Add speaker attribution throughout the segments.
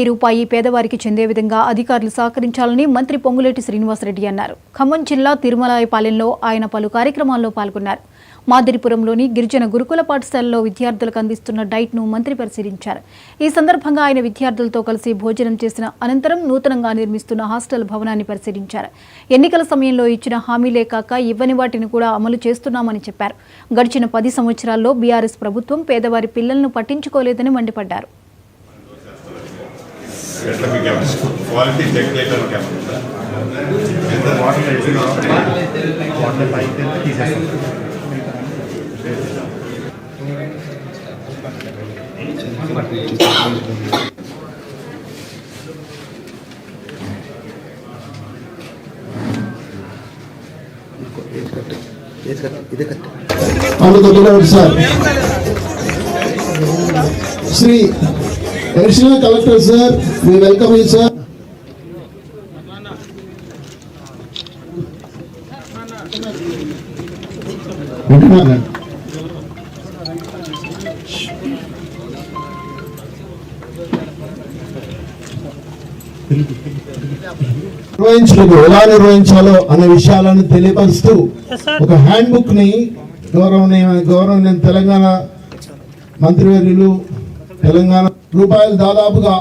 Speaker 1: రూపాయి పేదవారికి చెందే విధంగా అధికారులు సహకరించాలని మంత్రి పొంగులేటి శ్రీనివాసరెడ్డి అన్నారు. ఖమ్మం జిల్లా తిరుమలాయపాలెంలో ఆయన పలు కార్యక్రమాల్లో పాల్గొన్నారు. మాదిరిపురంలోని గిరిజన గురుకుల పాఠశాలలో విద్యార్థులకు అందిస్తున్న డైట్ను మంత్రి పరిశీలించారు. ఈ సందర్భంగా ఆయన విద్యార్థులతో కలిసి భోజనం చేసిన అనంతరం నూతనంగా నిర్మిస్తున్న హాస్టల్ భవనాన్ని పరిశీలించారు. ఎన్నికల సమయంలో ఇచ్చిన హామీలే కాక ఇవ్వని వాటిని కూడా అమలు చేస్తున్నామని చెప్పారు. గడిచిన 10 సంవత్సరాల్లో బీఆర్ఎస్ ప్రభుత్వం పేదవారి పిల్లలను పట్టించుకోలేదని మండిపడ్డారు.
Speaker 2: क्वालिटी चेक लेटर क्या
Speaker 3: Shri Additional Collector sir, we welcome you sir. ఎలా నిర్వహించాలో అనే విషయాలను తెలియపరుస్తూ ఒక హ్యాండ్ బుక్ ని గౌరవనీయ తెలంగాణ మంత్రివర్యులు తెలంగాణ రూపాయలు దాదాపుగా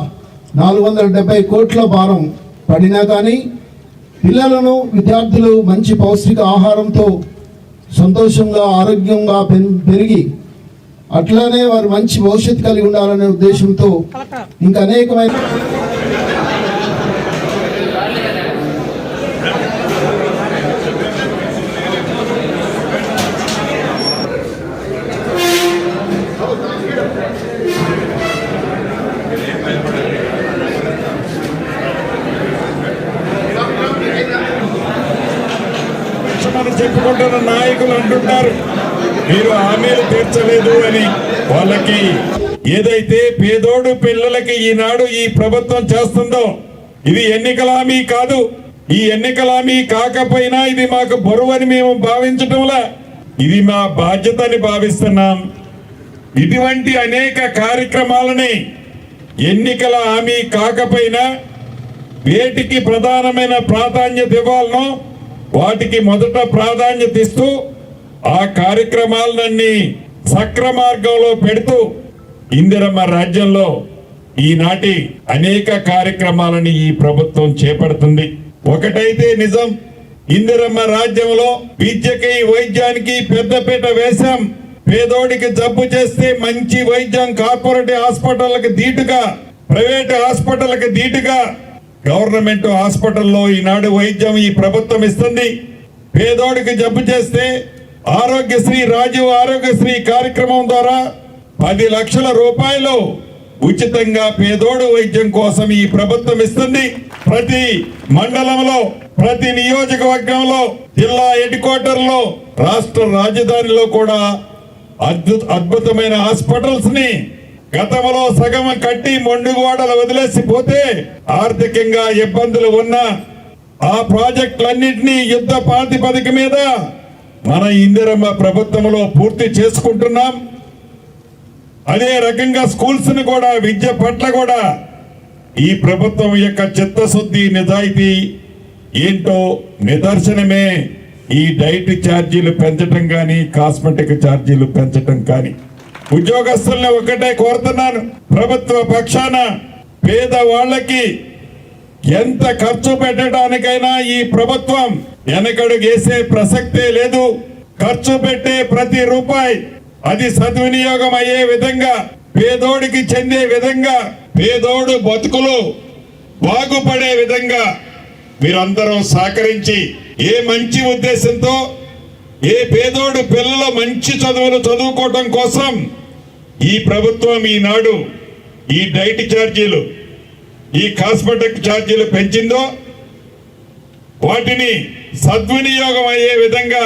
Speaker 3: 470 కోట్ల భారం పడినా కానీ పిల్లలను విద్యార్థులు మంచి పౌష్టిక ఆహారంతో సంతోషంగా ఆరోగ్యంగా పెరిగి అట్లానే వారు మంచి భవిష్యత్తు కలిగి ఉండాలనే ఉద్దేశంతో ఇంకా అనేకమైన
Speaker 2: చెప్పుకుంటున్న నాయకులు అంటుంటారు మీరు హామీలు తీర్చలేదు అని. వాళ్ళకి ఏదైతే పేదోడు పిల్లలకి ఈనాడు ఈ ప్రభుత్వం చేస్తుందో ఇది ఎన్నికల హామీ కాదు. ఈ ఎన్నికల హామీ కాకపోయినా ఇది మాకు బరువు అని మేము భావించటంలా ఇది మా బాధ్యత అని భావిస్తున్నాం. ఇటువంటి అనేక కార్యక్రమాలని ఎన్నికల హామీ కాకపోయినా వేటికి ప్రధానమైన ప్రాధాన్యత ఇవ్వాలనో వాటికి మొదట ప్రాధాన్యత ఇస్తూ ఆ కార్యక్రమాలన్నీ సక్రమార్గంలో పెడుతూ ఇందిరమ్మ రాజ్యంలో ఈనాటి అనేక కార్యక్రమాలని ఈ ప్రభుత్వం చేపడుతుంది. ఒకటైతే నిజం, ఇందిరమ్మ రాజ్యంలో విద్యకి వైద్యానికి పెద్దపీట వేశాం. పేదోడికి జబ్బు చేస్తే మంచి వైద్యం కార్పొరేట్ హాస్పిటల్కి ధీటుగా, ప్రైవేట్ హాస్పిటల్కి ధీటుగా గవర్నమెంట్ హాస్పిటల్లో ఈనాడు వైద్యం ఈ ప్రభుత్వం ఇస్తుంది. పేదోడికి జబ్బు చేస్తే ఆరోగ్యశ్రీ, రాజీవ్ ఆరోగ్యశ్రీ కార్యక్రమం ద్వారా 10 లక్షల రూపాయలు ఉచితంగా పేదోడు వైద్యం కోసం ఈ ప్రభుత్వం ఇస్తుంది. ప్రతి మండలంలో, ప్రతి నియోజకవర్గంలో, జిల్లా హెడ్ క్వార్టర్ లో, రాష్ట్ర రాజధానిలో కూడా అద్భుతమైన హాస్పిటల్స్ ని గతంలో సగం కట్టి మొండిగోడలు వదిలేసిపోతే ఆర్థికంగా ఇబ్బందులు ఉన్నా ఆ ప్రాజెక్టులన్నింటినీ యుద్ధ ప్రాతిపదిక మీద మన ఇందిరమ్మ ప్రభుత్వంలో పూర్తి చేసుకుంటున్నాం. అదే రకంగా స్కూల్స్ ని కూడా, విద్య పట్ల కూడా ఈ ప్రభుత్వం యొక్క చిత్తశుద్ధి, నిజాయితీ ఏంటో నిదర్శనమే ఈ డైట్ ఛార్జీలు పెంచడం కానీ, కాస్మెటిక్ ఛార్జీలు పెంచడం కానీ. ఉద్యోగస్తుల్ని ఒకటే కోరుతున్నాను, ప్రభుత్వ పక్షాన పేదవాళ్ళకి ఎంత ఖర్చు పెట్టడానికైనా ఈ ప్రభుత్వం వెనకడుగేసే ప్రసక్తే లేదు. ఖర్చు పెట్టే ప్రతి రూపాయి అది సద్వినియోగం అయ్యే విధంగా, పేదోడికి చెందే విధంగా, పేదోడు బతుకులు బాగుపడే విధంగా మీరందరూ సహకరించి ఏ మంచి ఉద్దేశంతో, ఏ పేదోడు పిల్లలు మంచి చదువులు చదువుకోవటం కోసం ఈ ప్రభుత్వం ఈనాడు ఈ డైట్ ఛార్జీలు, ఈ కాస్మెటిక్ ఛార్జీలు పెంచిందో వాటిని సద్వినియోగం అయ్యే విధంగా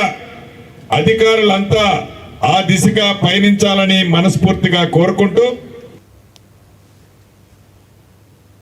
Speaker 2: అధికారులంతా ఆ దిశగా పయనించాలని మనస్ఫూర్తిగా కోరుకుంటూ